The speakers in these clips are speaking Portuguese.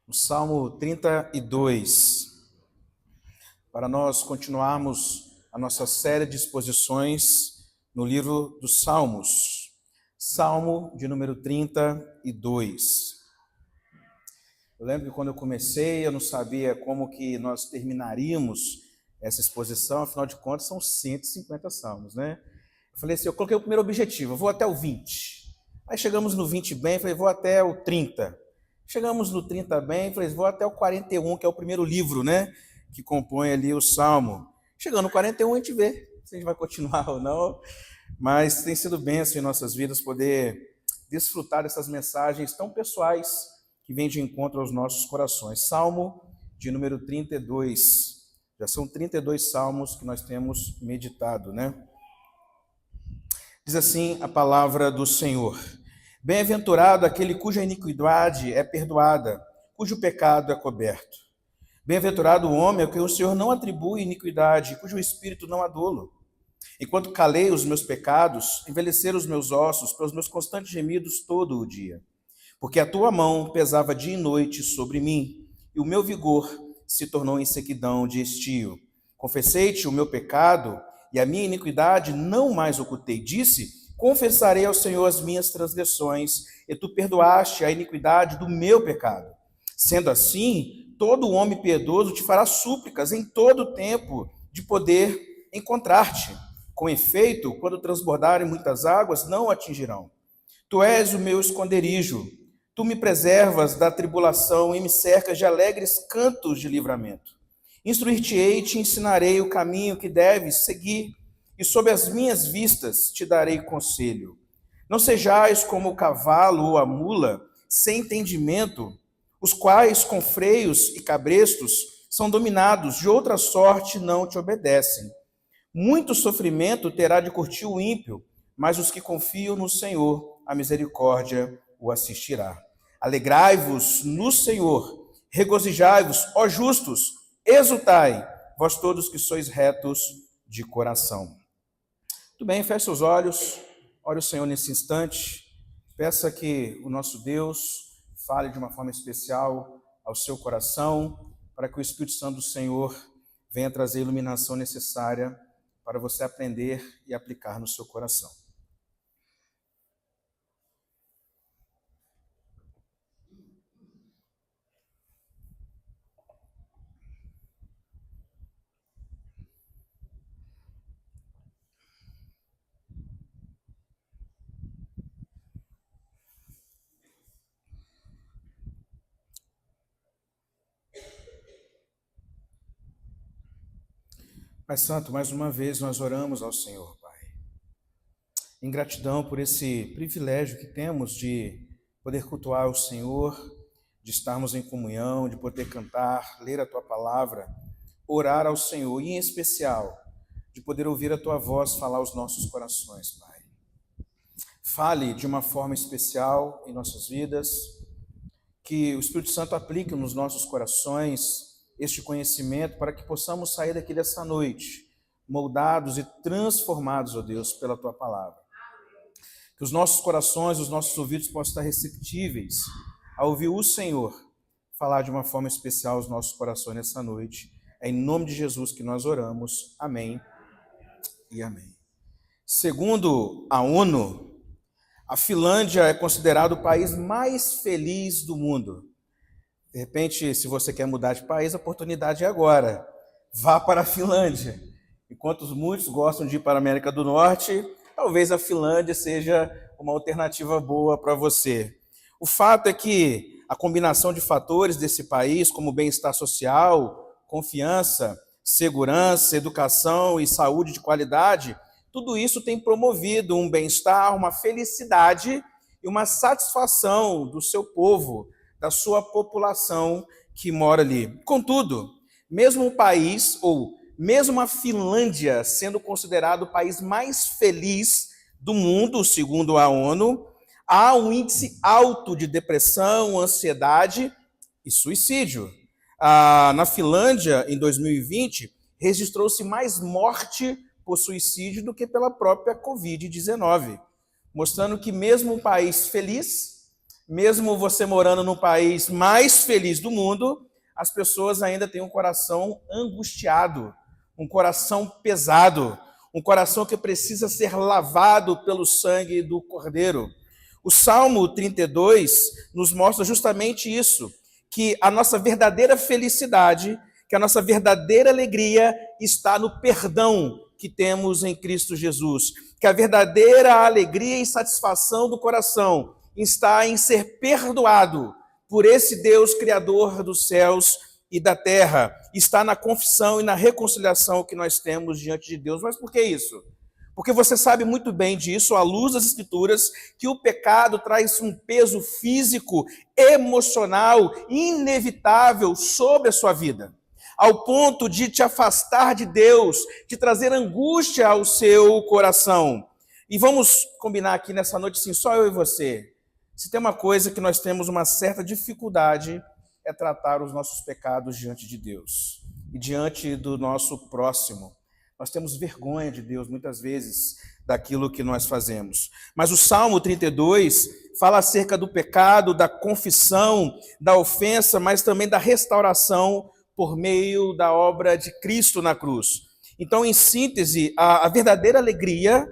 no Salmo 32, para nós continuarmos a nossa série de exposições no livro dos Salmos. Salmo de número 32. Eu lembro que quando eu comecei, eu não sabia como que nós terminaríamos essa exposição, afinal de contas são 150 salmos, né? Eu falei assim, eu coloquei o primeiro objetivo, eu vou até o 20. Aí chegamos no 20 bem, falei, vou até o 30. Chegamos no 30 bem, falei, vou até o 41, que é o primeiro livro, né? Que compõe ali o Salmo. Chegando no 41, a gente vê se a gente vai continuar ou não. Mas tem sido bênção em nossas vidas poder desfrutar dessas mensagens tão pessoais que vêm de encontro aos nossos corações. Salmo de número 32. Já são 32 salmos que nós temos meditado, né? Diz assim a palavra do Senhor: Bem-aventurado aquele cuja iniquidade é perdoada, cujo pecado é coberto. Bem-aventurado o homem a quem o Senhor não atribui iniquidade, cujo espírito não há dolo. Enquanto calei os meus pecados, envelheceram os meus ossos pelos meus constantes gemidos todo o dia. Porque a tua mão pesava dia e noite sobre mim, e o meu vigor se tornou em sequidão de estio. Confessei-te o meu pecado, e a minha iniquidade não mais ocultei. Disse, confessarei ao Senhor as minhas transgressões, e tu perdoaste a iniquidade do meu pecado. Sendo assim, todo homem piedoso te fará súplicas em todo o tempo de poder encontrar-te. Com efeito, quando transbordarem muitas águas, não o atingirão. Tu és o meu esconderijo, tu me preservas da tribulação e me cercas de alegres cantos de livramento. Instruir-te-ei e te ensinarei o caminho que deves seguir, e sob as minhas vistas te darei conselho. Não sejais como o cavalo ou a mula, sem entendimento, os quais com freios e cabrestos são dominados, de outra sorte não te obedecem. Muito sofrimento terá de curtir o ímpio, mas os que confiam no Senhor, a misericórdia o assistirá. Alegrai-vos no Senhor, regozijai-vos, ó justos, exultai, vós todos que sois retos de coração. Muito bem, feche seus olhos, ore o Senhor nesse instante, peça que o nosso Deus fale de uma forma especial ao seu coração, para que o Espírito Santo do Senhor venha trazer a iluminação necessária para você aprender e aplicar no seu coração. Pai Santo, mais uma vez nós oramos ao Senhor, Pai, em gratidão por esse privilégio que temos de poder cultuar o Senhor, de estarmos em comunhão, de poder cantar, ler a Tua palavra, orar ao Senhor e, em especial, de poder ouvir a Tua voz falar aos nossos corações, Pai. Fale de uma forma especial em nossas vidas, que o Espírito Santo aplique nos nossos corações este conhecimento para que possamos sair daqui dessa noite, moldados e transformados, ó Deus, pela Tua palavra. Que os nossos corações, os nossos ouvidos possam estar receptíveis a ouvir o Senhor falar de uma forma especial aos nossos corações nessa noite. É em nome de Jesus que nós oramos. Amém e amém. Segundo a ONU, a Finlândia é considerado o país mais feliz do mundo. De repente, se você quer mudar de país, a oportunidade é agora. Vá para a Finlândia. Enquanto muitos gostam de ir para a América do Norte, talvez a Finlândia seja uma alternativa boa para você. O fato é que a combinação de fatores desse país, como bem-estar social, confiança, segurança, educação e saúde de qualidade, tudo isso tem promovido um bem-estar, uma felicidade e uma satisfação do seu povo, da sua população que mora ali. Contudo, mesmo o país, ou mesmo a Finlândia, sendo considerado o país mais feliz do mundo, segundo a ONU, há um índice alto de depressão, ansiedade e suicídio. Na Finlândia, em 2020, registrou-se mais morte por suicídio do que pela própria Covid-19, mostrando que mesmo um país feliz, Mesmo você morando no país mais feliz do mundo, as pessoas ainda têm um coração angustiado, um coração pesado, um coração que precisa ser lavado pelo sangue do Cordeiro. O Salmo 32 nos mostra justamente isso, que a nossa verdadeira felicidade, que a nossa verdadeira alegria está no perdão que temos em Cristo Jesus, que a verdadeira alegria e satisfação do coração está em ser perdoado por esse Deus criador dos céus e da terra, está na confissão e na reconciliação que nós temos diante de Deus. Mas por que isso? Porque você sabe muito bem disso, à luz das Escrituras, que o pecado traz um peso físico, emocional, inevitável sobre a sua vida, ao ponto de te afastar de Deus, de trazer angústia ao seu coração. E vamos combinar aqui nessa noite, sim, só eu e você. Se tem uma coisa que nós temos uma certa dificuldade, é tratar os nossos pecados diante de Deus e diante do nosso próximo. Nós temos vergonha de Deus, muitas vezes, daquilo que nós fazemos. Mas o Salmo 32 fala acerca do pecado, da confissão, da ofensa, mas também da restauração por meio da obra de Cristo na cruz. Então, em síntese, a verdadeira alegria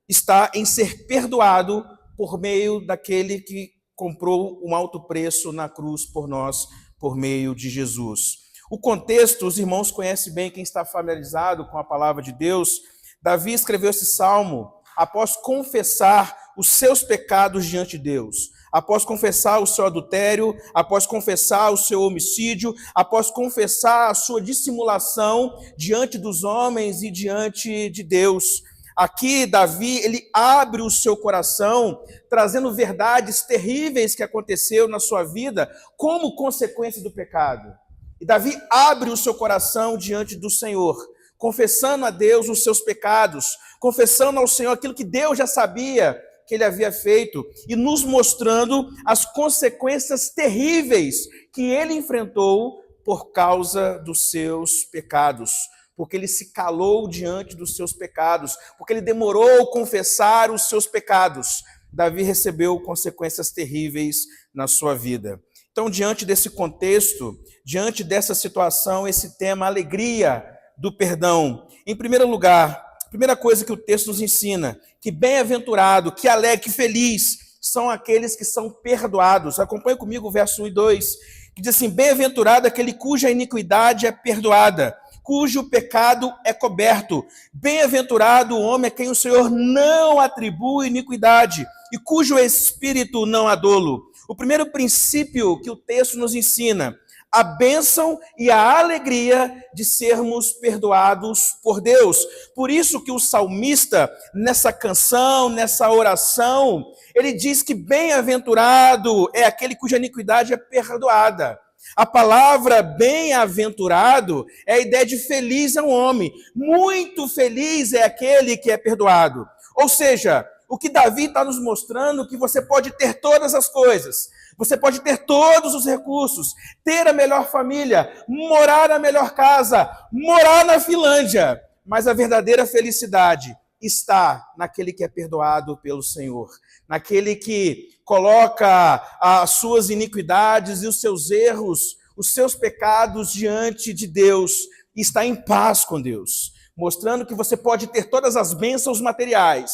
está em ser perdoado por meio daquele que comprou um alto preço na cruz por nós, por meio de Jesus. O contexto, os irmãos conhecem bem, quem está familiarizado com a palavra de Deus. Davi escreveu esse salmo após confessar os seus pecados diante de Deus, após confessar o seu adultério, após confessar o seu homicídio, após confessar a sua dissimulação diante dos homens e diante de Deus. Aqui, Davi, ele abre o seu coração, trazendo verdades terríveis que aconteceu na sua vida como consequência do pecado. E Davi abre o seu coração diante do Senhor, confessando a Deus os seus pecados, confessando ao Senhor aquilo que Deus já sabia que ele havia feito e nos mostrando as consequências terríveis que ele enfrentou por causa dos seus pecados. Porque ele se calou diante dos seus pecados, porque ele demorou a confessar os seus pecados. Davi recebeu consequências terríveis na sua vida. Então, diante desse contexto, diante dessa situação, esse tema, alegria do perdão. Em primeiro lugar, a primeira coisa que o texto nos ensina, que bem-aventurado, que alegre, que feliz, são aqueles que são perdoados. Acompanhe comigo o verso 1 e 2, que diz assim, bem-aventurado aquele cuja iniquidade é perdoada, cujo pecado é coberto. Bem-aventurado o homem a quem o Senhor não atribui iniquidade e cujo espírito não há dolo. O primeiro princípio que o texto nos ensina, a bênção e a alegria de sermos perdoados por Deus. Por isso que o salmista, nessa canção, nessa oração, ele diz que bem-aventurado é aquele cuja iniquidade é perdoada. A palavra bem-aventurado é a ideia de feliz é um homem. Muito feliz é aquele que é perdoado. Ou seja, o que Davi está nos mostrando é que você pode ter todas as coisas. Você pode ter todos os recursos, ter a melhor família, morar na melhor casa, morar na Finlândia. Mas a verdadeira felicidade está naquele que é perdoado pelo Senhor, naquele que coloca as suas iniquidades e os seus erros, os seus pecados diante de Deus e está em paz com Deus, mostrando que você pode ter todas as bênçãos materiais,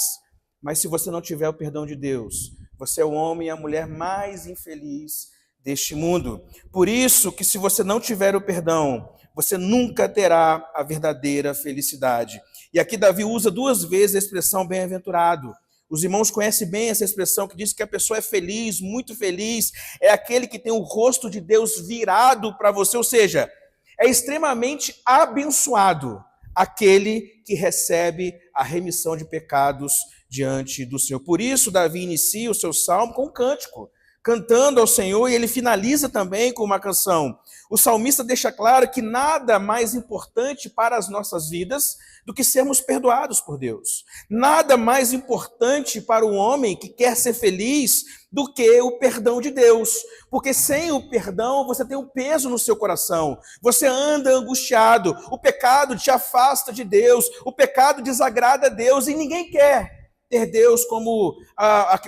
mas se você não tiver o perdão de Deus, você é o homem e a mulher mais infeliz deste mundo. Por isso que se você não tiver o perdão, você nunca terá a verdadeira felicidade. E aqui Davi usa 2 vezes a expressão bem-aventurado. Os irmãos conhecem bem essa expressão que diz que a pessoa é feliz, muito feliz, é aquele que tem o rosto de Deus virado para você, ou seja, é extremamente abençoado aquele que recebe a remissão de pecados diante do Senhor. Por isso, Davi inicia o seu salmo com um cântico, cantando ao Senhor, e ele finaliza também com uma canção. O salmista deixa claro que nada mais importante para as nossas vidas do que sermos perdoados por Deus. Nada mais importante para o homem que quer ser feliz do que o perdão de Deus. Porque sem o perdão você tem um peso no seu coração. Você anda angustiado. O pecado te afasta de Deus. O pecado desagrada a Deus e ninguém quer ter Deus como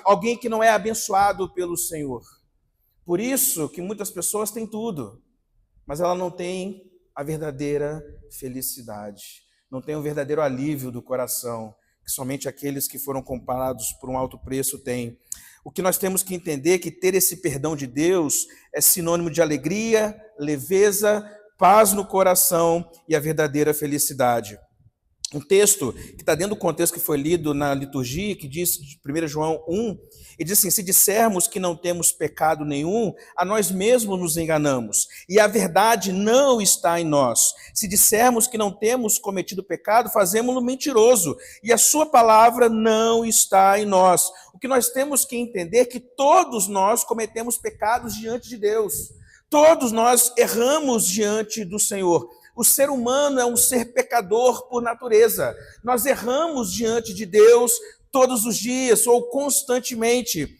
alguém que não é abençoado pelo Senhor. Por isso que muitas pessoas têm tudo, mas ela não tem a verdadeira felicidade, não tem o verdadeiro alívio do coração, que somente aqueles que foram comprados por um alto preço têm. O que nós temos que entender é que ter esse perdão de Deus é sinônimo de alegria, leveza, paz no coração e a verdadeira felicidade. Um texto que está dentro do contexto que foi lido na liturgia, que diz, de 1 João 1, e diz assim: se dissermos que não temos pecado nenhum, a nós mesmos nos enganamos, e a verdade não está em nós. Se dissermos que não temos cometido pecado, fazemos-lo mentiroso, e a sua palavra não está em nós. O que nós temos que entender é que todos nós cometemos pecados diante de Deus. Todos nós erramos diante do Senhor. O ser humano é um ser pecador por natureza. Nós erramos diante de Deus todos os dias ou constantemente.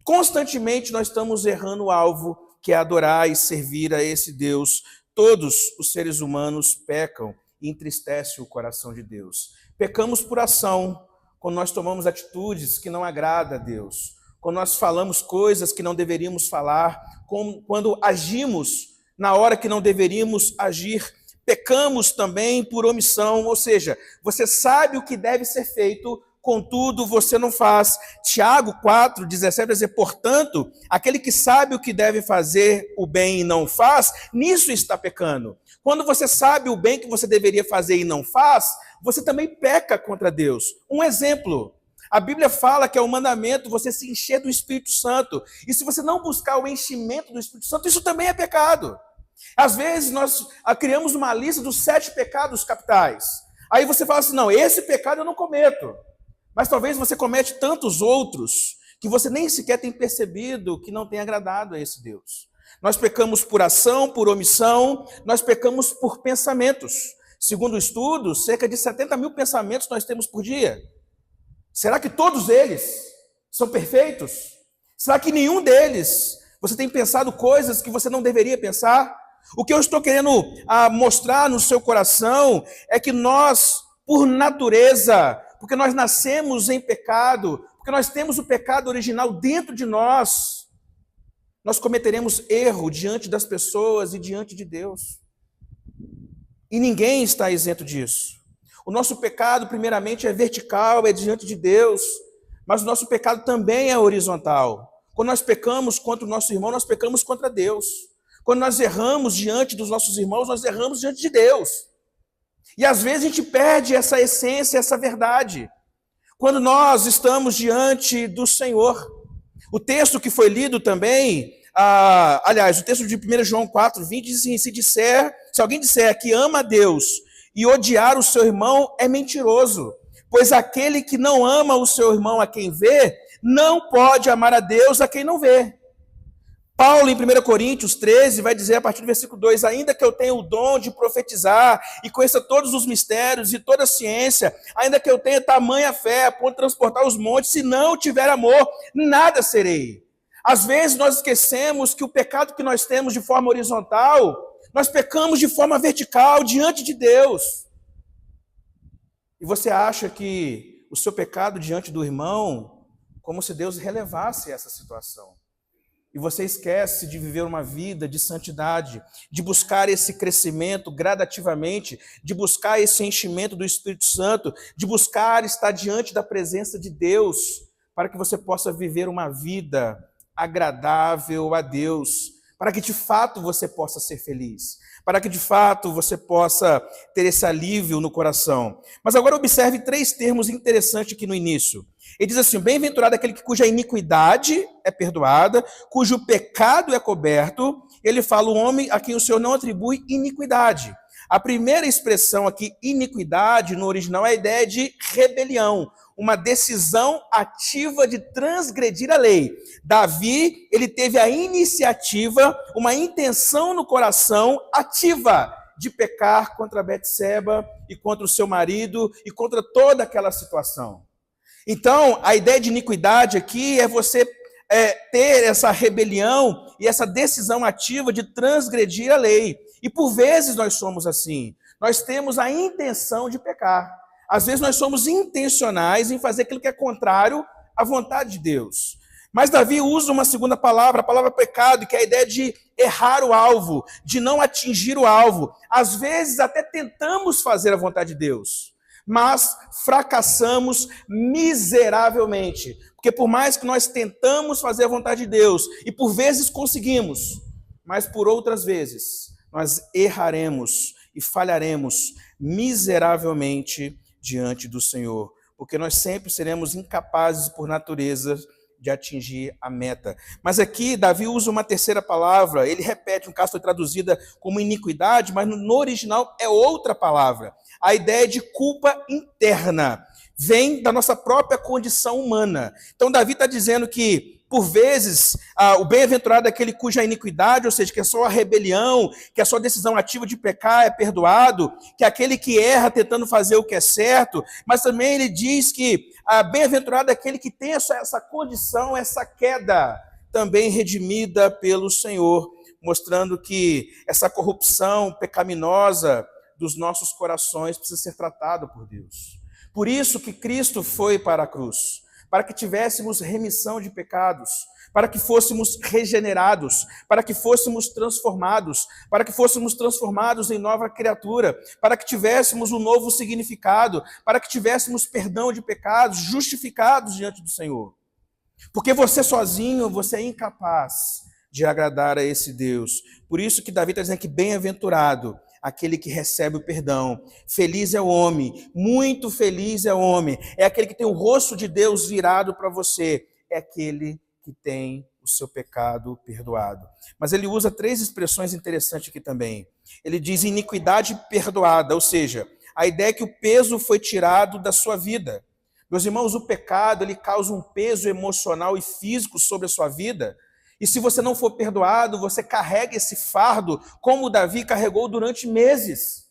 Constantemente nós estamos errando o alvo, que é adorar e servir a esse Deus. Todos os seres humanos pecam e entristecem o coração de Deus. Pecamos por ação, quando nós tomamos atitudes que não agradam a Deus, quando nós falamos coisas que não deveríamos falar, quando agimos na hora que não deveríamos agir. Pecamos também por omissão, ou seja, você sabe o que deve ser feito, contudo você não faz. Tiago 4:17 diz: portanto, aquele que sabe o que deve fazer o bem e não faz, nisso está pecando. Quando você sabe o bem que você deveria fazer e não faz, você também peca contra Deus. Um exemplo: a Bíblia fala que é um mandamento você se encher do Espírito Santo, e se você não buscar o enchimento do Espírito Santo, isso também é pecado. Às vezes nós criamos uma lista dos 7 pecados capitais. Aí você fala assim: não, esse pecado eu não cometo. Mas talvez você comete tantos outros que você nem sequer tem percebido que não tem agradado a esse Deus. Nós pecamos por ação, por omissão, nós pecamos por pensamentos. Segundo o estudo, cerca de 70 mil pensamentos nós temos por dia. Será que todos eles são perfeitos? Será que nenhum deles você tem pensado coisas que você não deveria pensar? O que eu estou querendo mostrar no seu coração é que nós, por natureza, porque nós nascemos em pecado, porque nós temos o pecado original dentro de nós, nós cometeremos erro diante das pessoas e diante de Deus. E ninguém está isento disso. O nosso pecado, primeiramente, é vertical, é diante de Deus, mas o nosso pecado também é horizontal. Quando nós pecamos contra o nosso irmão, nós pecamos contra Deus. Quando nós erramos diante dos nossos irmãos, nós erramos diante de Deus. E às vezes a gente perde essa essência, essa verdade. Quando nós estamos diante do Senhor. O texto que foi lido também, o texto de 1 João 4:20 diz assim: se alguém disser que ama a Deus e odiar o seu irmão, é mentiroso. Pois aquele que não ama o seu irmão a quem vê, não pode amar a Deus a quem não vê. Paulo, em 1 Coríntios 13, vai dizer a partir do versículo 2: ainda que eu tenha o dom de profetizar e conheça todos os mistérios e toda a ciência, ainda que eu tenha tamanha fé a ponto de transportar os montes, se não tiver amor, nada serei. Às vezes nós esquecemos que o pecado que nós temos de forma horizontal, nós pecamos de forma vertical diante de Deus. E você acha que o seu pecado diante do irmão, como se Deus relevasse essa situação. E você esquece de viver uma vida de santidade, de buscar esse crescimento gradativamente, de buscar esse enchimento do Espírito Santo, de buscar estar diante da presença de Deus, para que você possa viver uma vida agradável a Deus, para que de fato você possa ser feliz, para que de fato você possa ter esse alívio no coração. Mas agora observe 3 termos interessantes aqui no início. Ele diz assim: bem-aventurado aquele cuja iniquidade é perdoada, cujo pecado é coberto. Ele fala o homem a quem o Senhor não atribui iniquidade. A primeira expressão aqui, iniquidade, no original é a ideia de rebelião, uma decisão ativa de transgredir a lei. Davi, ele teve a iniciativa, uma intenção no coração ativa de pecar contra Betseba e contra o seu marido e contra toda aquela situação. Então, a ideia de iniquidade aqui é você ter essa rebelião e essa decisão ativa de transgredir a lei. E por vezes nós somos assim. Nós temos a intenção de pecar. Às vezes nós somos intencionais em fazer aquilo que é contrário à vontade de Deus. Mas Davi usa uma segunda palavra, a palavra pecado, que é a ideia de errar o alvo, de não atingir o alvo. Às vezes até tentamos fazer a vontade de Deus, mas fracassamos miseravelmente. Porque por mais que nós tentamos fazer a vontade de Deus, e por vezes conseguimos, mas por outras vezes nós erraremos e falharemos miseravelmente diante do Senhor. Porque nós sempre seremos incapazes por natureza de atingir a meta. Mas aqui Davi usa uma terceira palavra, ele repete, no caso foi traduzida como iniquidade, mas no original é outra palavra. A ideia de culpa interna vem da nossa própria condição humana. Então Davi está dizendo que, por vezes, o bem-aventurado é aquele cuja iniquidade, ou seja, que é só a rebelião, que é só a decisão ativa de pecar, é perdoado, que é aquele que erra tentando fazer o que é certo, mas também ele diz que bem-aventurado é aquele que tem essa condição, essa queda, também redimida pelo Senhor, mostrando que essa corrupção pecaminosa dos nossos corações precisa ser tratada por Deus. Por isso que Cristo foi para a cruz, para que tivéssemos remissão de pecados, para que fôssemos regenerados, para que fôssemos transformados em nova criatura, para que tivéssemos um novo significado, para que tivéssemos perdão de pecados, justificados diante do Senhor. Porque você sozinho, você é incapaz de agradar a esse Deus. Por isso que Davi está dizendo que bem-aventurado aquele que recebe o perdão. Feliz é o homem, muito feliz é o homem. É aquele que tem o rosto de Deus virado para você. É aquele que tem o seu pecado perdoado. Mas ele usa 3 expressões interessantes aqui também. Ele diz iniquidade perdoada, ou seja, a ideia é que o peso foi tirado da sua vida. Meus irmãos, o pecado ele causa um peso emocional e físico sobre a sua vida. E se você não for perdoado, você carrega esse fardo, como Davi carregou durante meses.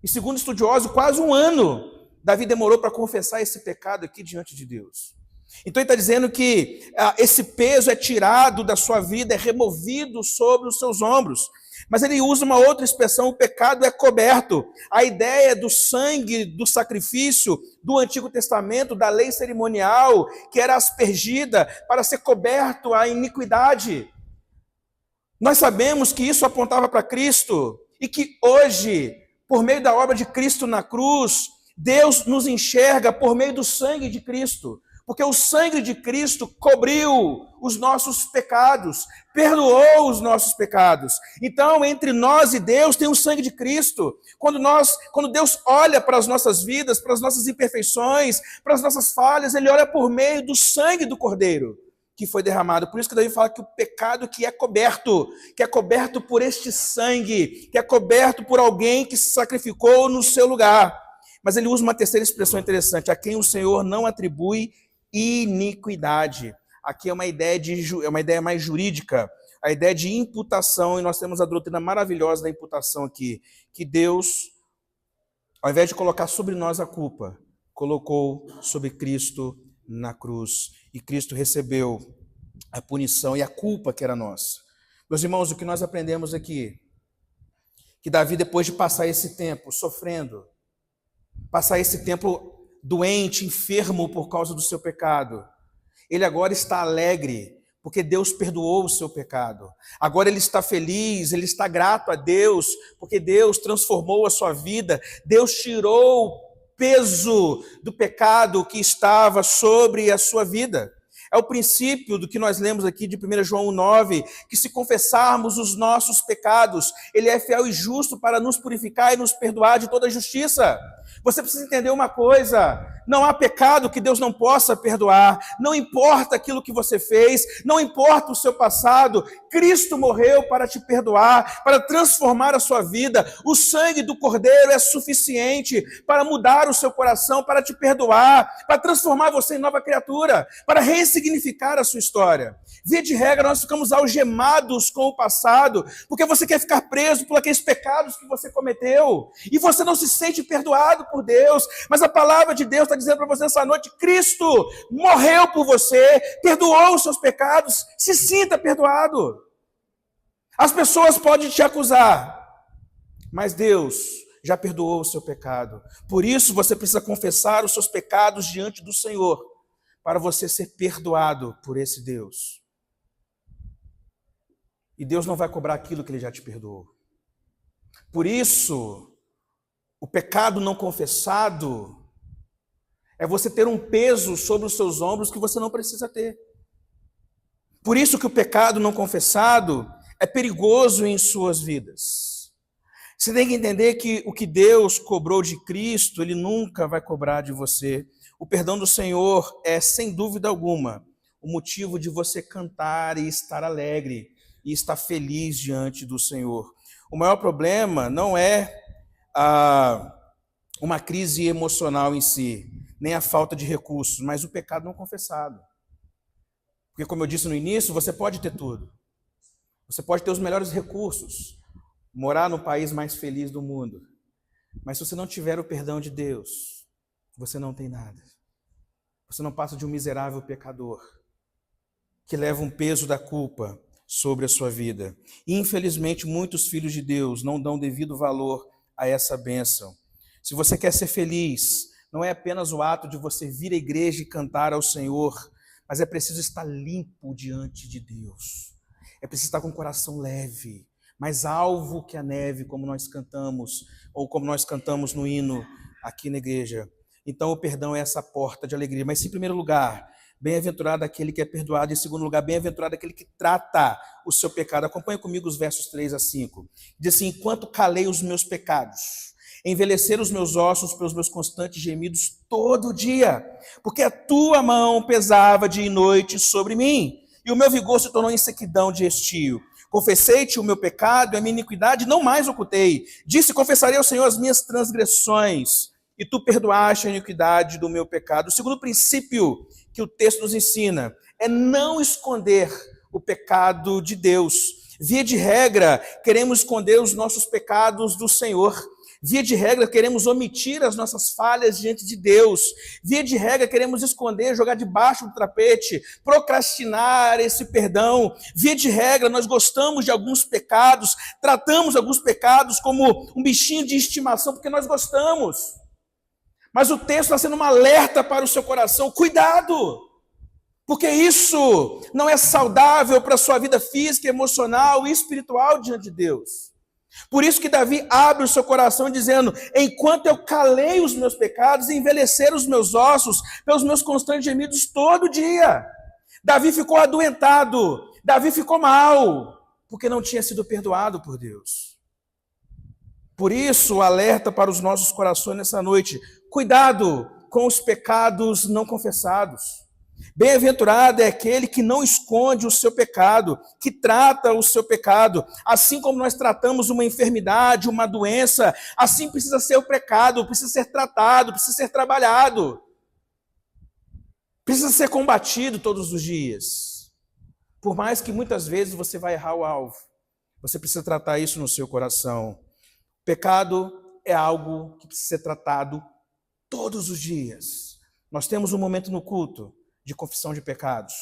E segundo estudiosos, quase 1 ano, Davi demorou para confessar esse pecado aqui diante de Deus. Então ele está dizendo que esse peso é tirado da sua vida, é removido sobre os seus ombros. Mas ele usa uma outra expressão, o pecado é coberto. A ideia do sangue, do sacrifício do Antigo Testamento, da lei cerimonial, que era aspergida para ser coberto a iniquidade. Nós sabemos que isso apontava para Cristo e que hoje, por meio da obra de Cristo na cruz, Deus nos enxerga por meio do sangue de Cristo. Porque o sangue de Cristo cobriu os nossos pecados, perdoou os nossos pecados. Então, entre nós e Deus tem o sangue de Cristo. Quando Deus olha para as nossas vidas, para as nossas imperfeições, para as nossas falhas, Ele olha por meio do sangue do Cordeiro que foi derramado. Por isso que Davi fala que o pecado que é coberto por este sangue, que é coberto por alguém que se sacrificou no seu lugar. Mas ele usa uma terceira expressão interessante, a quem o Senhor não atribui iniquidade. Aqui é uma ideia mais jurídica, a ideia de imputação, e nós temos a doutrina maravilhosa da imputação aqui, que Deus, ao invés de colocar sobre nós a culpa, colocou sobre Cristo na cruz, e Cristo recebeu a punição e a culpa que era nossa. Meus irmãos, o que nós aprendemos aqui, que Davi, depois de passar esse tempo sofrendo, passar esse tempo doente, enfermo por causa do seu pecado, ele agora está alegre, porque Deus perdoou o seu pecado. Agora ele está feliz, ele está grato a Deus, porque Deus transformou a sua vida, Deus tirou o peso do pecado que estava sobre a sua vida. É o princípio do que nós lemos aqui de 1 João 9, que se confessarmos os nossos pecados, Ele é fiel e justo para nos purificar e nos perdoar de toda justiça. Você precisa entender uma coisa, não há pecado que Deus não possa perdoar, não importa aquilo que você fez, não importa o seu passado, Cristo morreu para te perdoar, para transformar a sua vida, o sangue do Cordeiro é suficiente para mudar o seu coração, para te perdoar, para transformar você em nova criatura, para ressignificar a sua história. Via de regra, nós ficamos algemados com o passado, porque você quer ficar preso por aqueles pecados que você cometeu, e você não se sente perdoado por Deus, mas a palavra de Deus está dizendo para você essa noite, Cristo morreu por você, perdoou os seus pecados, se sinta perdoado. As pessoas podem te acusar, mas Deus já perdoou o seu pecado. Por isso você precisa confessar os seus pecados diante do Senhor, para você ser perdoado por esse Deus. E Deus não vai cobrar aquilo que Ele já te perdoou. Por isso, o pecado não confessado é você ter um peso sobre os seus ombros que você não precisa ter. Por isso que o pecado não confessado é perigoso em suas vidas. Você tem que entender que o que Deus cobrou de Cristo, Ele nunca vai cobrar de você. O perdão do Senhor é, sem dúvida alguma, o motivo de você cantar e estar alegre e estar feliz diante do Senhor. O maior problema não é uma crise emocional em si, nem a falta de recursos, mas o pecado não confessado. Porque, como eu disse no início, você pode ter tudo. Você pode ter os melhores recursos, morar no país mais feliz do mundo. Mas se você não tiver o perdão de Deus, você não tem nada. Você não passa de um miserável pecador que leva um peso da culpa sobre a sua vida. E, infelizmente, muitos filhos de Deus não dão devido valor a essa bênção. Se você quer ser feliz, não é apenas o ato de você vir à igreja e cantar ao Senhor, mas é preciso estar limpo diante de Deus. É preciso estar com o coração leve, mais alvo que a neve, como nós cantamos, ou como nós cantamos no hino aqui na igreja. Então o perdão é essa porta de alegria. Mas, em primeiro lugar, bem-aventurado aquele que é perdoado. Em segundo lugar, bem-aventurado aquele que trata o seu pecado. Acompanhe comigo os versos 3 a 5. Diz assim: enquanto calei os meus pecados, envelheceram os meus ossos pelos meus constantes gemidos todo dia, porque a tua mão pesava dia e noite sobre mim, e o meu vigor se tornou em sequidão de estio. Confessei-te o meu pecado e a minha iniquidade não mais ocultei. Disse: confessarei ao Senhor as minhas transgressões, e tu perdoaste a iniquidade do meu pecado. O segundo princípio que o texto nos ensina é não esconder o pecado de Deus. Via de regra, queremos esconder os nossos pecados do Senhor. Via de regra, queremos omitir as nossas falhas diante de Deus. Via de regra, queremos esconder, jogar debaixo do tapete, procrastinar esse perdão. Via de regra, nós gostamos de alguns pecados, tratamos alguns pecados como um bichinho de estimação, porque nós gostamos. Mas o texto está sendo um alerta para o seu coração: cuidado! Porque isso não é saudável para a sua vida física, emocional e espiritual diante de Deus. Por isso que Davi abre o seu coração dizendo: enquanto eu calei os meus pecados, envelheceram os meus ossos pelos meus constantes gemidos todo dia. Davi ficou adoentado, Davi ficou mal, porque não tinha sido perdoado por Deus. Por isso, o alerta para os nossos corações nessa noite: cuidado com os pecados não confessados. Bem-aventurado é aquele que não esconde o seu pecado, que trata o seu pecado. Assim como nós tratamos uma enfermidade, uma doença, assim precisa ser o pecado, precisa ser tratado, precisa ser trabalhado. Precisa ser combatido todos os dias. Por mais que muitas vezes você vai errar o alvo, você precisa tratar isso no seu coração. Pecado é algo que precisa ser tratado todos os dias. Nós temos um momento no culto de confissão de pecados,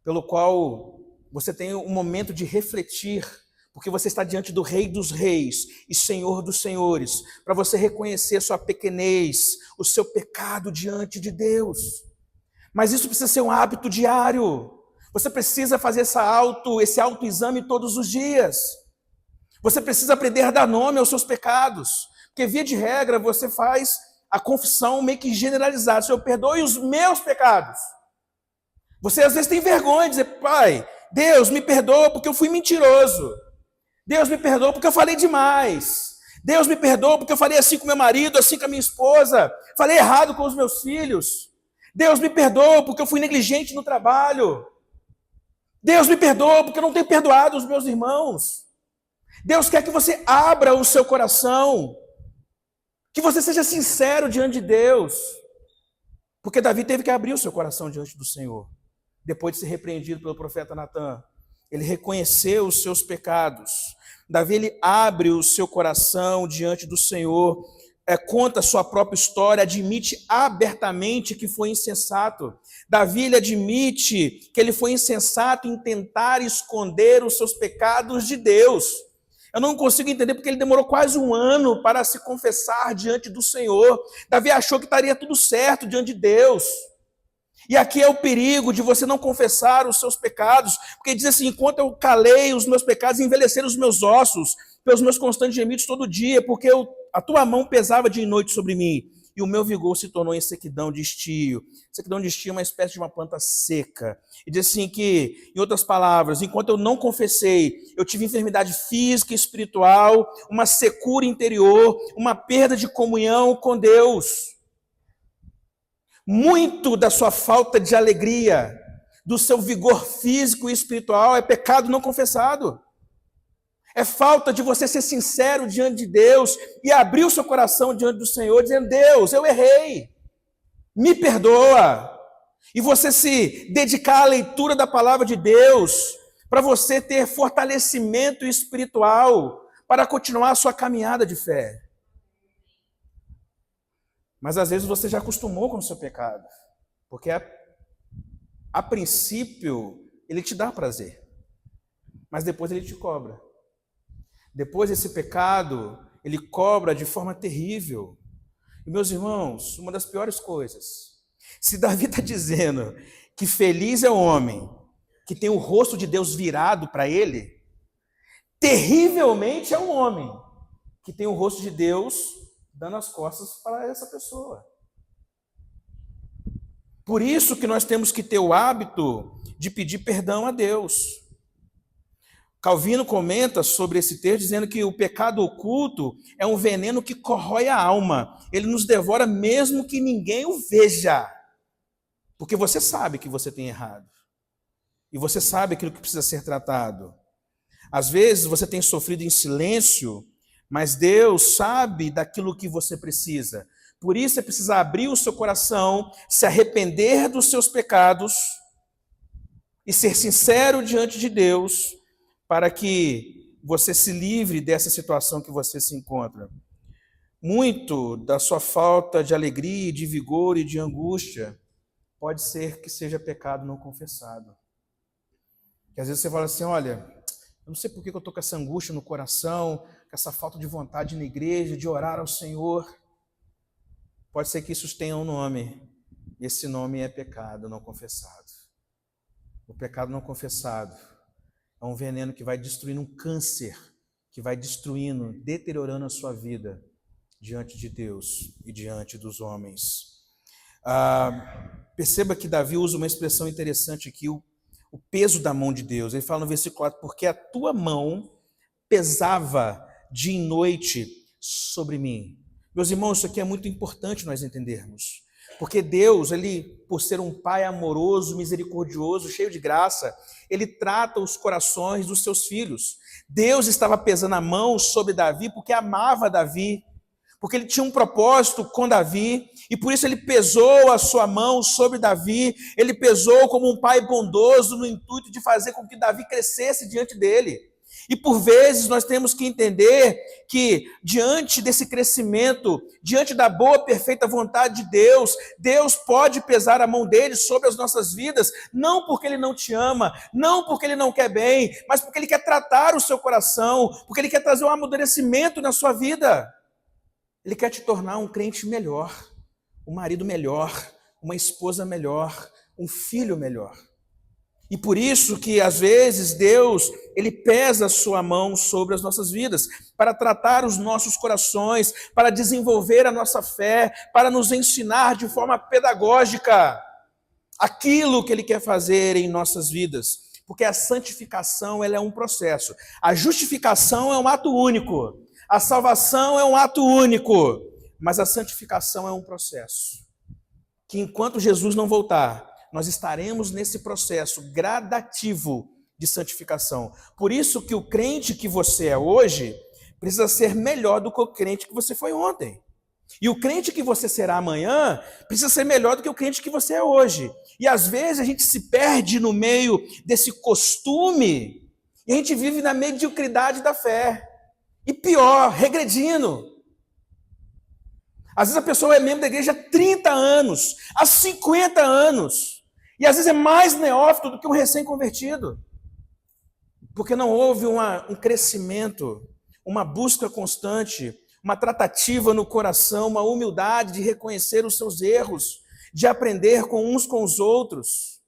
pelo qual você tem um momento de refletir, porque você está diante do Rei dos Reis e Senhor dos Senhores, para você reconhecer sua pequenez, o seu pecado diante de Deus. Mas isso precisa ser um hábito diário. Você precisa fazer esse autoexame todos os dias. Você precisa aprender a dar nome aos seus pecados, porque via de regra você faz a confissão meio que generalizada: Senhor, perdoe os meus pecados. Você às vezes tem vergonha de dizer: Pai, Deus me perdoa porque eu fui mentiroso. Deus me perdoa porque eu falei demais. Deus me perdoa porque eu falei assim com meu marido, assim com a minha esposa. Falei errado com os meus filhos. Deus me perdoa porque eu fui negligente no trabalho. Deus me perdoa porque eu não tenho perdoado os meus irmãos. Deus quer que você abra o seu coração, que você seja sincero diante de Deus. Porque Davi teve que abrir o seu coração diante do Senhor. Depois de ser repreendido pelo profeta Natã, ele reconheceu os seus pecados. Davi, ele abre o seu coração diante do Senhor, conta a sua própria história, admite abertamente que foi insensato. Davi, ele admite que ele foi insensato em tentar esconder os seus pecados de Deus. Eu não consigo entender porque ele demorou quase um ano para se confessar diante do Senhor. Davi achou que estaria tudo certo diante de Deus. E aqui é o perigo de você não confessar os seus pecados, porque diz assim: enquanto eu calei os meus pecados, envelheceram os meus ossos, pelos meus constantes gemidos todo dia, porque a tua mão pesava dia e noite sobre mim, e o meu vigor se tornou em sequidão de estio. Sequidão de estio é uma espécie de uma planta seca. E diz assim que, em outras palavras, enquanto eu não confessei, eu tive enfermidade física e espiritual, uma secura interior, uma perda de comunhão com Deus. Muito da sua falta de alegria, do seu vigor físico e espiritual é pecado não confessado. É falta de você ser sincero diante de Deus e abrir o seu coração diante do Senhor, dizendo: Deus, eu errei, me perdoa. E você se dedicar à leitura da palavra de Deus, para você ter fortalecimento espiritual, para continuar a sua caminhada de fé. Mas às vezes você já acostumou com o seu pecado, porque a princípio ele te dá prazer, mas depois ele te cobra. Depois esse pecado, ele cobra de forma terrível. E meus irmãos, uma das piores coisas, se Davi está dizendo que feliz é o homem que tem o rosto de Deus virado para ele, terrivelmente é o homem que tem o rosto de Deus dando as costas para essa pessoa. Por isso que nós temos que ter o hábito de pedir perdão a Deus. Calvino comenta sobre esse texto dizendo que o pecado oculto é um veneno que corrói a alma. Ele nos devora mesmo que ninguém o veja. Porque você sabe que você tem errado. E você sabe aquilo que precisa ser tratado. Às vezes você tem sofrido em silêncio, mas Deus sabe daquilo que você precisa. Por isso é preciso abrir o seu coração, se arrepender dos seus pecados e ser sincero diante de Deus, para que você se livre dessa situação que você se encontra. Muito da sua falta de alegria, de vigor e de angústia pode ser que seja pecado não confessado. Que às vezes você fala assim: olha, eu não sei por que eu estou com essa angústia no coração, com essa falta de vontade na igreja, de orar ao Senhor. Pode ser que isso tenha um nome. Esse nome é pecado não confessado. O pecado não confessado é um veneno que vai destruindo, um câncer, que vai destruindo, deteriorando a sua vida diante de Deus e diante dos homens. Perceba que Davi usa uma expressão interessante aqui, o peso da mão de Deus. Ele fala no versículo 4, porque a tua mão pesava dia e noite sobre mim. Meus irmãos, isso aqui é muito importante nós entendermos. Porque Deus, ele, por ser um Pai amoroso, misericordioso, cheio de graça, ele trata os corações dos seus filhos. Deus estava pesando a mão sobre Davi porque amava Davi, porque ele tinha um propósito com Davi, e por isso ele pesou a sua mão sobre Davi, ele pesou como um pai bondoso no intuito de fazer com que Davi crescesse diante dele. E por vezes nós temos que entender que diante desse crescimento, diante da boa, perfeita vontade de Deus, Deus pode pesar a mão dele sobre as nossas vidas, não porque ele não te ama, não porque ele não quer bem, mas porque ele quer tratar o seu coração, porque ele quer trazer um amadurecimento na sua vida. Ele quer te tornar um crente melhor, um marido melhor, uma esposa melhor, um filho melhor. E por isso que, às vezes, Deus, ele pesa a sua mão sobre as nossas vidas, para tratar os nossos corações, para desenvolver a nossa fé, para nos ensinar de forma pedagógica aquilo que ele quer fazer em nossas vidas. Porque a santificação, ela é um processo. A justificação é um ato único. A salvação é um ato único. Mas a santificação é um processo. Que enquanto Jesus não voltar, nós estaremos nesse processo gradativo de santificação. Por isso que o crente que você é hoje precisa ser melhor do que o crente que você foi ontem. E o crente que você será amanhã precisa ser melhor do que o crente que você é hoje. E às vezes a gente se perde no meio desse costume e a gente vive na mediocridade da fé. E pior, regredindo. Às vezes a pessoa é membro da igreja há 30 anos, há 50 anos. E às vezes é mais neófito do que um recém-convertido. Porque não houve um crescimento, uma busca constante, uma tratativa no coração, uma humildade de reconhecer os seus erros, de aprender com uns com os outros.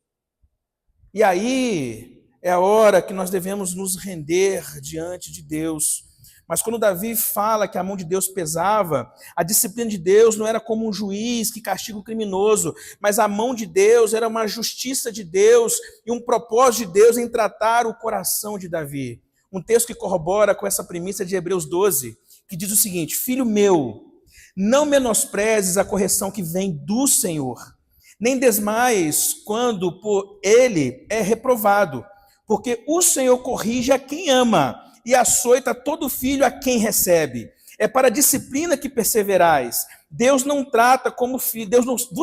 E aí é a hora que nós devemos nos render diante de Deus. Mas quando Davi fala que a mão de Deus pesava, a disciplina de Deus não era como um juiz que castiga o criminoso, mas a mão de Deus era uma justiça de Deus e um propósito de Deus em tratar o coração de Davi. Um texto que corrobora com essa premissa de Hebreus 12, que diz o seguinte: Filho meu, não menosprezes a correção que vem do Senhor, nem desmaies quando por ele é reprovado, porque o Senhor corrige a quem ama e açoita todo filho a quem recebe. É para a disciplina que perseverais. Deus não vos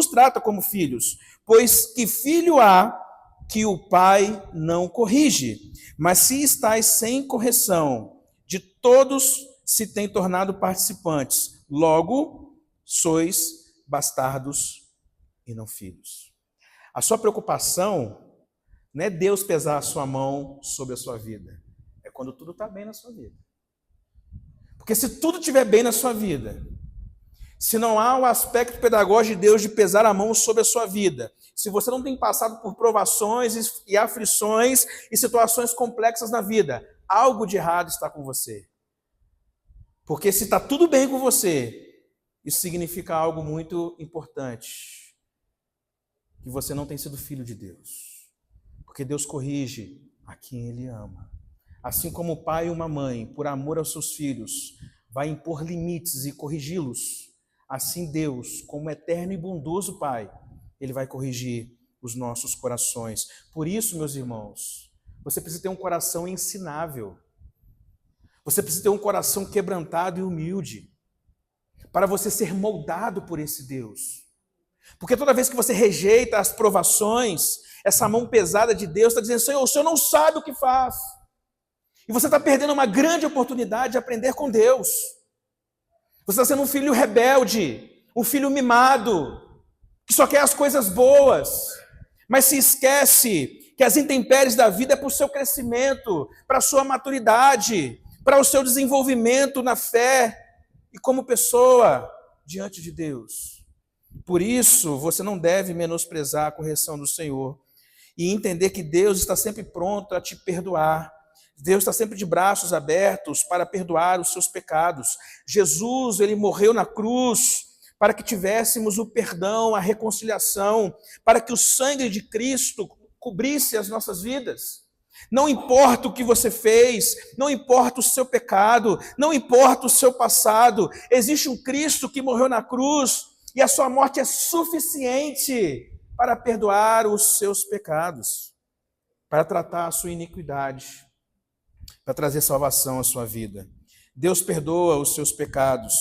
trata como filhos, pois que filho há que o pai não corrige? Mas se estáis sem correção, de todos se têm tornado participantes. Logo, sois bastardos e não filhos. A sua preocupação não é Deus pesar a sua mão sobre a sua vida. É quando tudo está bem na sua vida. Porque se tudo estiver bem na sua vida, se não há o aspecto pedagógico de Deus de pesar a mão sobre a sua vida, se você não tem passado por provações e aflições e situações complexas na vida, algo de errado está com você. Porque se está tudo bem com você, isso significa algo muito importante, que você não tem sido filho de Deus. Porque Deus corrige a quem Ele ama. Assim como o pai e uma mãe, por amor aos seus filhos, vai impor limites e corrigi-los, assim Deus, como eterno e bondoso Pai, Ele vai corrigir os nossos corações. Por isso, meus irmãos, você precisa ter um coração ensinável. Você precisa ter um coração quebrantado e humilde, para você ser moldado por esse Deus. Porque toda vez que você rejeita as provações, essa mão pesada de Deus está dizendo: Senhor, o Senhor não sabe o que faz. E você está perdendo uma grande oportunidade de aprender com Deus. Você está sendo um filho rebelde, um filho mimado, que só quer as coisas boas, mas se esquece que as intempéries da vida é para o seu crescimento, para a sua maturidade, para o seu desenvolvimento na fé e como pessoa diante de Deus. Por isso, você não deve menosprezar a correção do Senhor e entender que Deus está sempre pronto a te perdoar. Deus está sempre de braços abertos para perdoar os seus pecados. Jesus, Ele morreu na cruz para que tivéssemos o perdão, a reconciliação, para que o sangue de Cristo cobrisse as nossas vidas. Não importa o que você fez, não importa o seu pecado, não importa o seu passado, existe um Cristo que morreu na cruz e a sua morte é suficiente para perdoar os seus pecados, para tratar a sua iniquidade, para trazer salvação à sua vida. Deus perdoa os seus pecados,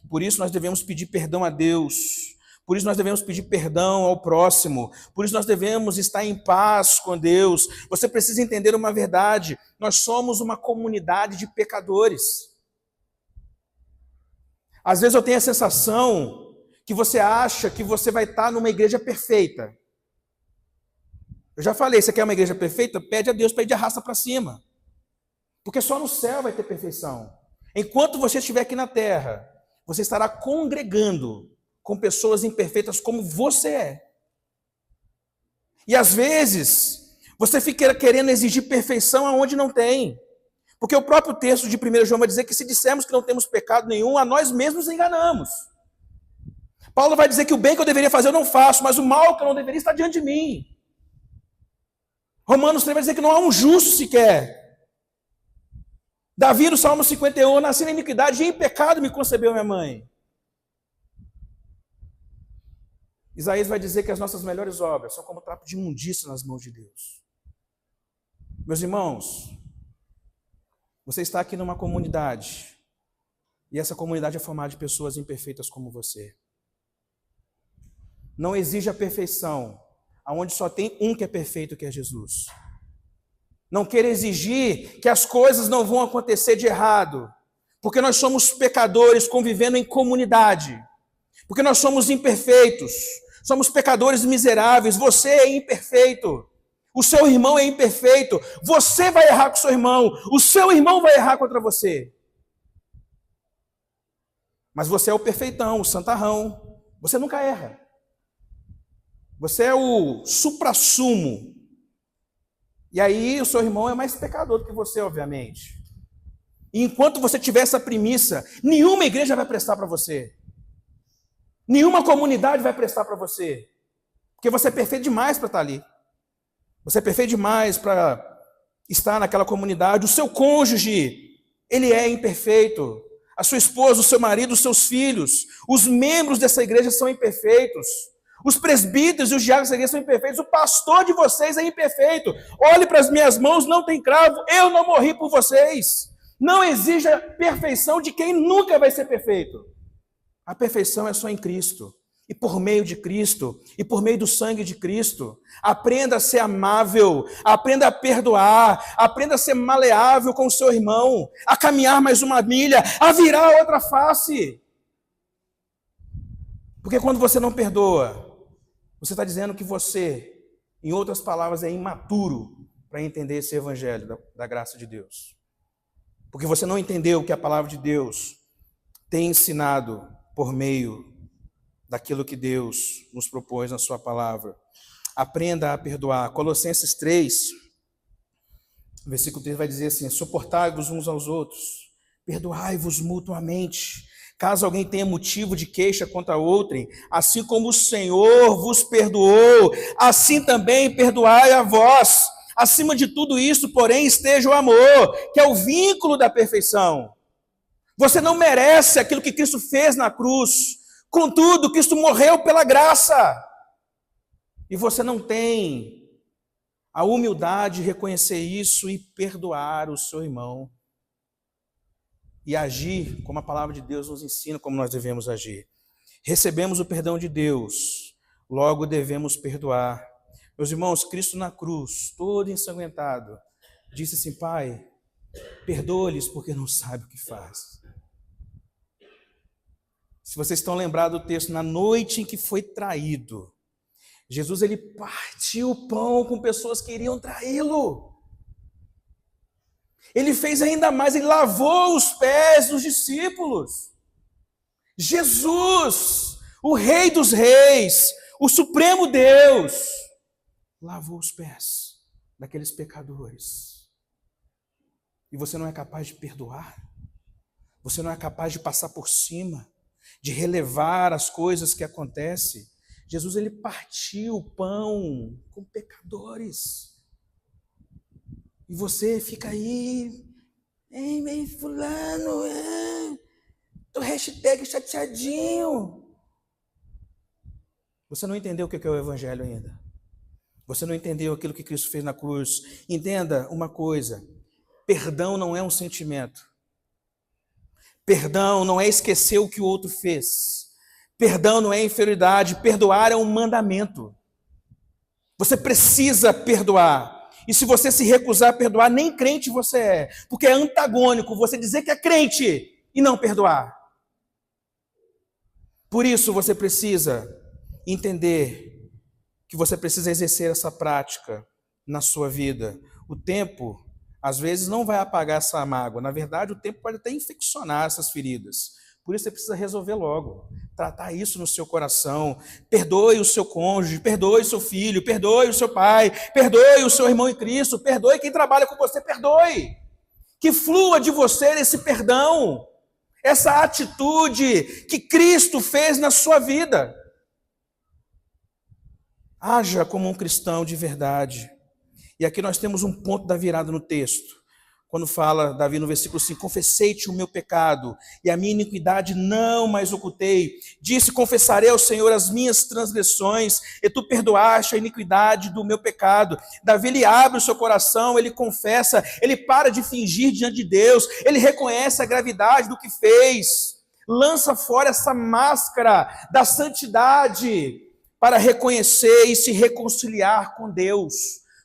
por isso nós devemos pedir perdão a Deus, por isso nós devemos pedir perdão ao próximo, por isso nós devemos estar em paz com Deus. Você precisa entender uma verdade: nós somos uma comunidade de pecadores. Às vezes eu tenho a sensação que você acha que você vai estar numa igreja perfeita. Eu já falei, você quer uma igreja perfeita? Pede a Deus para ir de arrasta para cima. Porque só no céu vai ter perfeição. Enquanto você estiver aqui na terra, você estará congregando com pessoas imperfeitas como você é. E às vezes, você fica querendo exigir perfeição aonde não tem. Porque o próprio texto de 1 João vai dizer que se dissermos que não temos pecado nenhum, a nós mesmos enganamos. Paulo vai dizer que o bem que eu deveria fazer eu não faço, mas o mal que eu não deveria está diante de mim. Romanos 3 vai dizer que não há um justo sequer. Davi, no Salmo 51, nasci na iniquidade e em pecado me concebeu minha mãe. Isaías vai dizer que as nossas melhores obras são como trapo de imundícia nas mãos de Deus. Meus irmãos, você está aqui numa comunidade, e essa comunidade é formada de pessoas imperfeitas como você. Não exige a perfeição, aonde só tem um que é perfeito, que é Jesus. Não queira exigir que as coisas não vão acontecer de errado, porque nós somos pecadores convivendo em comunidade, porque nós somos imperfeitos, somos pecadores miseráveis, você é imperfeito, o seu irmão é imperfeito, você vai errar com o seu irmão vai errar contra você. Mas você é o perfeitão, o santarrão, você nunca erra. Você é o suprassumo. E aí o seu irmão é mais pecador do que você, obviamente. E enquanto você tiver essa premissa, nenhuma igreja vai prestar para você. Nenhuma comunidade vai prestar para você. Porque você é perfeito demais para estar ali. Você é perfeito demais para estar naquela comunidade. O seu cônjuge, ele é imperfeito. A sua esposa, o seu marido, os seus filhos, os membros dessa igreja são imperfeitos. Os presbíteros e os diáconos dessa igreja são imperfeitos. O pastor de vocês é imperfeito. Olhe para as minhas mãos, não tem cravo. Eu não morri por vocês. Não exija perfeição de quem nunca vai ser perfeito. A perfeição é só em Cristo. E por meio de Cristo, e por meio do sangue de Cristo. Aprenda a ser amável, aprenda a perdoar, aprenda a ser maleável com o seu irmão, a caminhar mais uma milha, a virar a outra face. Porque quando você não perdoa, você está dizendo que você, em outras palavras, é imaturo para entender esse evangelho da graça de Deus. Porque você não entendeu o que a palavra de Deus tem ensinado por meio daquilo que Deus nos propôs na sua palavra. Aprenda a perdoar. Colossenses 3, versículo 3 vai dizer assim: suportai-vos uns aos outros, perdoai-vos mutuamente, caso alguém tenha motivo de queixa contra outrem, assim como o Senhor vos perdoou, assim também perdoai a vós. Acima de tudo isso, porém, esteja o amor, que é o vínculo da perfeição. Você não merece aquilo que Cristo fez na cruz. Contudo, Cristo morreu pela graça. E você não tem a humildade de reconhecer isso e perdoar o seu irmão. E agir como a palavra de Deus nos ensina como nós devemos agir. Recebemos o perdão de Deus, logo devemos perdoar. Meus irmãos, Cristo na cruz, todo ensanguentado, disse assim: Pai, perdoa-lhes porque não sabem o que faz. Se vocês estão lembrados do texto, na noite em que foi traído, Jesus ele partiu o pão com pessoas que iriam traí-lo. Ele fez ainda mais, ele lavou os pés dos discípulos. Jesus, o Rei dos Reis, o Supremo Deus, lavou os pés daqueles pecadores. E você não é capaz de perdoar? Você não é capaz de passar por cima, de relevar as coisas que acontecem? Jesus ele partiu o pão com pecadores. E você fica aí, ei, fulano, tô hashtag chateadinho. Você não entendeu o que é o evangelho ainda. Você não entendeu aquilo que Cristo fez na cruz. Entenda uma coisa: perdão não é um sentimento. Perdão não é esquecer o que o outro fez. Perdão não é inferioridade. Perdoar é um mandamento. Você precisa perdoar. E se você se recusar a perdoar, nem crente você é. Porque é antagônico você dizer que é crente e não perdoar. Por isso você precisa entender que você precisa exercer essa prática na sua vida. O tempo, às vezes, não vai apagar essa mágoa. Na verdade, o tempo pode até infeccionar essas feridas. Por isso você precisa resolver logo. Tratar isso no seu coração. Perdoe o seu cônjuge, perdoe o seu filho, perdoe o seu pai, perdoe o seu irmão em Cristo, perdoe quem trabalha com você, perdoe. Que flua de você esse perdão, essa atitude que Cristo fez na sua vida. Haja como um cristão de verdade. E aqui nós temos um ponto da virada no texto. Quando fala, Davi, no versículo 5, confessei-te o meu pecado, e a minha iniquidade não mais ocultei. Disse, confessarei ao Senhor as minhas transgressões, e tu perdoaste a iniquidade do meu pecado. Davi, ele abre o seu coração, ele confessa, ele para de fingir diante de Deus, ele reconhece a gravidade do que fez, lança fora essa máscara da santidade, para reconhecer e se reconciliar com Deus.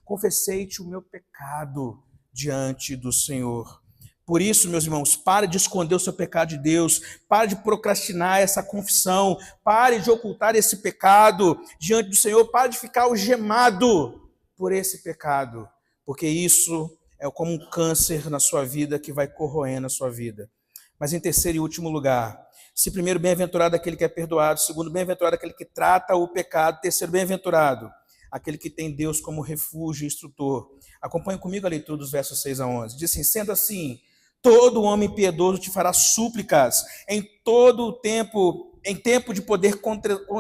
Confessei-te o meu pecado diante do Senhor. Por isso, meus irmãos, pare de esconder o seu pecado de Deus, pare de procrastinar essa confissão, pare de ocultar esse pecado diante do Senhor, pare de ficar algemado por esse pecado, porque isso é como um câncer na sua vida que vai corroendo a sua vida. Mas em terceiro e último lugar, se primeiro, bem-aventurado aquele que é perdoado, segundo, bem-aventurado aquele que trata o pecado, terceiro, bem-aventurado aquele que tem Deus como refúgio e instrutor. Acompanhe comigo a leitura dos versos 6 a 11. Diz assim: sendo assim, todo homem piedoso te fará súplicas em todo o tempo, em tempo de poder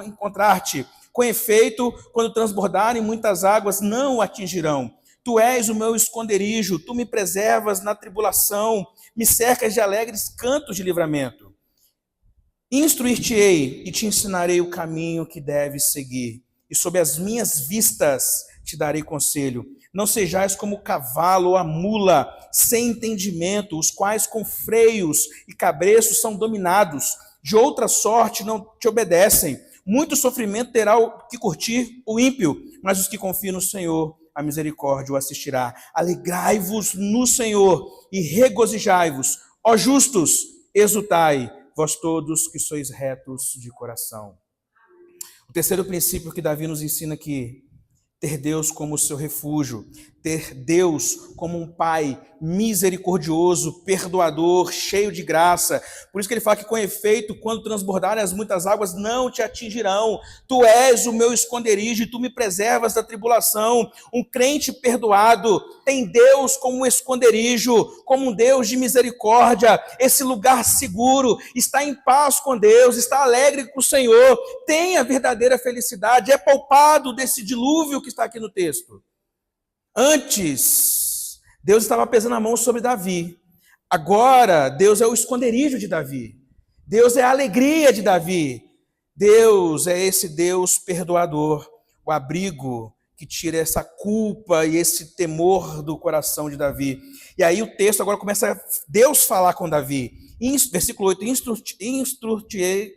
encontrar-te. Com efeito, quando transbordarem muitas águas, não o atingirão. Tu és o meu esconderijo, tu me preservas na tribulação, me cercas de alegres cantos de livramento. Instruir-te-ei e te ensinarei o caminho que deves seguir, e sob as minhas vistas te darei conselho. Não sejais como o cavalo ou a mula, sem entendimento, os quais com freios e cabreços são dominados, de outra sorte não te obedecem. Muito sofrimento terá que curtir o ímpio, mas os que confiam no Senhor, a misericórdia o assistirá. Alegrai-vos no Senhor e regozijai-vos, ó justos, exultai, vós todos que sois retos de coração. O terceiro princípio que Davi nos ensina aqui: ter Deus como seu refúgio, ter Deus como um Pai misericordioso, perdoador, cheio de graça. Por isso que ele fala que, com efeito, quando transbordarem as muitas águas, não te atingirão. Tu és o meu esconderijo e tu me preservas da tribulação. Um crente perdoado tem Deus como um esconderijo, como um Deus de misericórdia, esse lugar seguro, está em paz com Deus, está alegre com o Senhor, tem a verdadeira felicidade, é poupado desse dilúvio que está aqui no texto. Antes, Deus estava pesando a mão sobre Davi. Agora, Deus é o esconderijo de Davi. Deus é a alegria de Davi. Deus é esse Deus perdoador, o abrigo que tira essa culpa e esse temor do coração de Davi. E aí o texto agora começa a Deus falar com Davi. Versículo 8, instruir-te-ei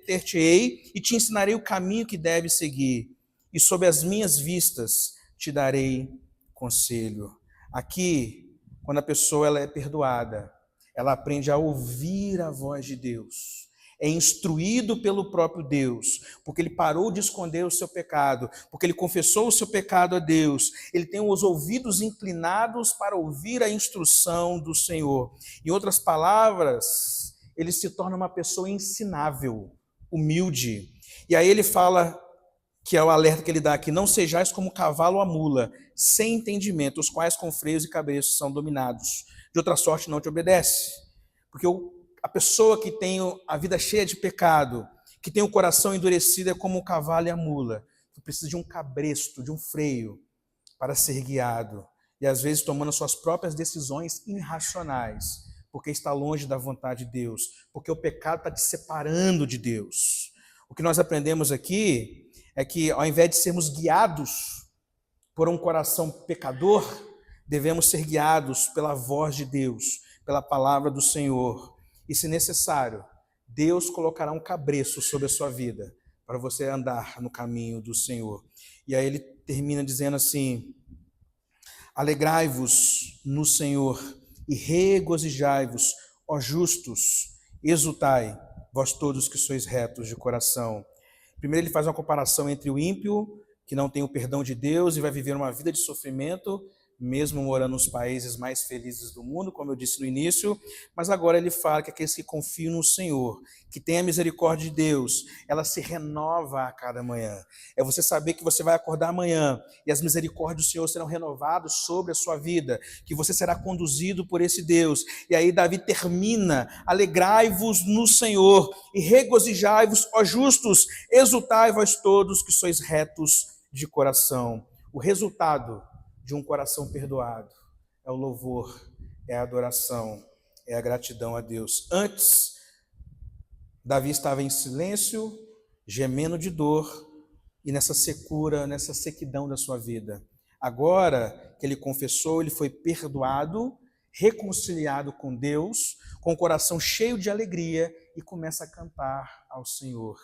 e te ensinarei o caminho que deves seguir, e sob as minhas vistas te darei conselho. Aqui, quando a pessoa ela é perdoada, ela aprende a ouvir a voz de Deus. É instruído pelo próprio Deus, porque ele parou de esconder o seu pecado, porque ele confessou o seu pecado a Deus. Ele tem os ouvidos inclinados para ouvir a instrução do Senhor. Em outras palavras, ele se torna uma pessoa ensinável, humilde. E aí ele fala, que é o alerta que ele dá aqui: não sejais como cavalo ou a mula, sem entendimento, os quais com freios e cabreços são dominados. De outra sorte não te obedece. Porque a pessoa que tem a vida cheia de pecado, que tem o coração endurecido, é como o cavalo e a mula, que precisa de um cabresto, de um freio, para ser guiado. E às vezes tomando suas próprias decisões irracionais, porque está longe da vontade de Deus, porque o pecado está te separando de Deus. O que nós aprendemos aqui é que, ao invés de sermos guiados por um coração pecador, devemos ser guiados pela voz de Deus, pela palavra do Senhor. E, se necessário, Deus colocará um cabresto sobre a sua vida, para você andar no caminho do Senhor. E aí ele termina dizendo assim: alegrai-vos no Senhor e regozijai-vos, ó justos, exultai, vós todos que sois retos de coração. Primeiro ele faz uma comparação entre o ímpio, que não tem o perdão de Deus e vai viver uma vida de sofrimento, mesmo morando nos países mais felizes do mundo, como eu disse no início. Mas agora ele fala que aqueles que confiam no Senhor, que têm a misericórdia de Deus, ela se renova a cada manhã. É você saber que você vai acordar amanhã e as misericórdias do Senhor serão renovadas sobre a sua vida, que você será conduzido por esse Deus. E aí Davi termina: alegrai-vos no Senhor e regozijai-vos, ó justos, exultai vós todos que sois retos de coração. O resultado de um coração perdoado é o louvor, é a adoração, é a gratidão a Deus. Antes, Davi estava em silêncio, gemendo de dor e nessa secura, nessa sequidão da sua vida. Agora que ele confessou, ele foi perdoado, reconciliado com Deus, com o coração cheio de alegria, e começa a cantar ao Senhor.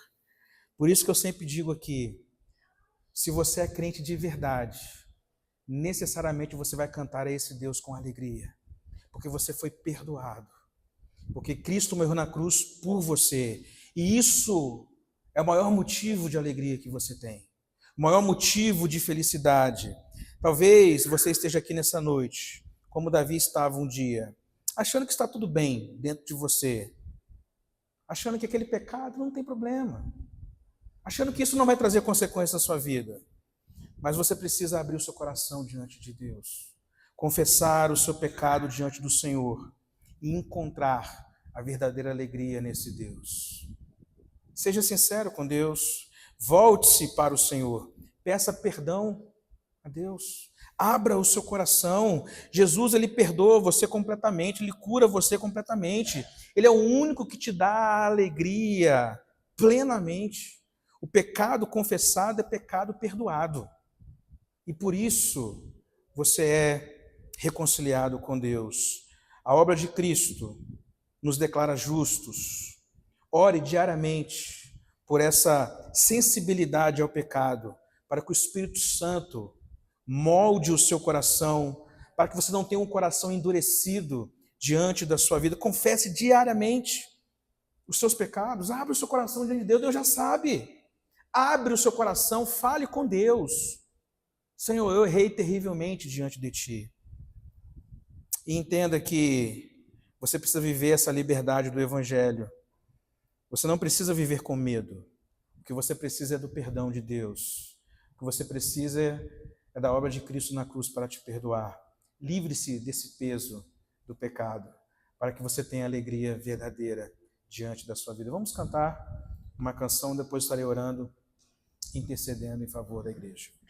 Por isso que eu sempre digo aqui: se você é crente de verdade, necessariamente você vai cantar a esse Deus com alegria, porque você foi perdoado, porque Cristo morreu na cruz por você, e isso é o maior motivo de alegria que você tem, o maior motivo de felicidade. Talvez você esteja aqui nessa noite, como Davi estava um dia, achando que está tudo bem dentro de você, achando que aquele pecado não tem problema, achando que isso não vai trazer consequências na sua vida. Mas você precisa abrir o seu coração diante de Deus, confessar o seu pecado diante do Senhor e encontrar a verdadeira alegria nesse Deus. Seja sincero com Deus, volte-se para o Senhor, peça perdão a Deus, abra o seu coração. Jesus, ele perdoa você completamente, ele cura você completamente. Ele é o único que te dá alegria plenamente. O pecado confessado é pecado perdoado. E por isso você é reconciliado com Deus. A obra de Cristo nos declara justos. Ore diariamente por essa sensibilidade ao pecado, para que o Espírito Santo molde o seu coração, para que você não tenha um coração endurecido diante da sua vida. Confesse diariamente os seus pecados. Abre o seu coração diante de Deus, Deus já sabe. Abre o seu coração, fale com Deus. Senhor, eu errei terrivelmente diante de Ti. E entenda que você precisa viver essa liberdade do Evangelho. Você não precisa viver com medo. O que você precisa é do perdão de Deus. O que você precisa é da obra de Cristo na cruz para te perdoar. Livre-se desse peso do pecado, para que você tenha alegria verdadeira diante da sua vida. Vamos cantar uma canção, depois estarei orando, intercedendo em favor da igreja.